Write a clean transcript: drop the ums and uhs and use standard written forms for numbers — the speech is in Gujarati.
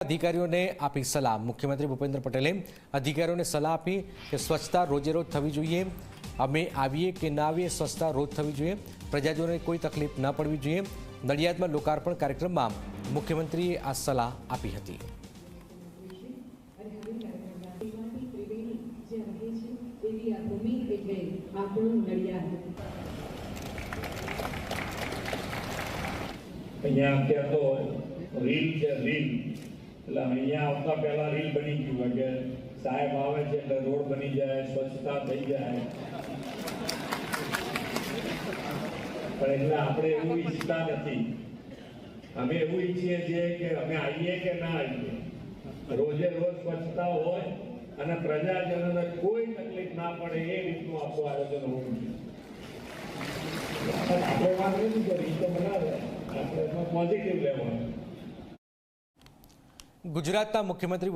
अधिकारीओने आपी सलाह। मुख्यमंत्री भूपेन्द्र पटेले अधिकारीओने सलाह आपी कि स्वच्छता रोजे रोज थवी जोईए। अमे आवीए के ना आवीए स्वच्छता रोज थवी जोईए। प्रजाजनोने कोई तकलीफ न पड़वी जोईए। नडियादमां लोकार्पण कार्यक्रममां मुख्यमंत्रीए आ सलाह आपी हती। રીલ છે રીલ એટલે અહીંયા આવતા પહેલા રીલ બની ગયું કે સાહેબ આવે છે એટલે રોડ બની જાય, સ્વચ્છતા થઈ જાય, પણ એટલે આપણે એવું ઈચ્છતા નથી। અમે એવું ઈચ્છીએ છીએ કે અમે આવીએ કે ના આવીએ, રોજે રોજ સ્વચ્છતા હોય અને પ્રજાજનોને કોઈ તકલીફ ના પડે એ રીતનું આપણું આયોજન હોવું જોઈએ। આપણે વાત નથી કરી તો બનાવે, આપણે પોઝિટિવ લેવાનું। गुजरातना मुख्यमंत्री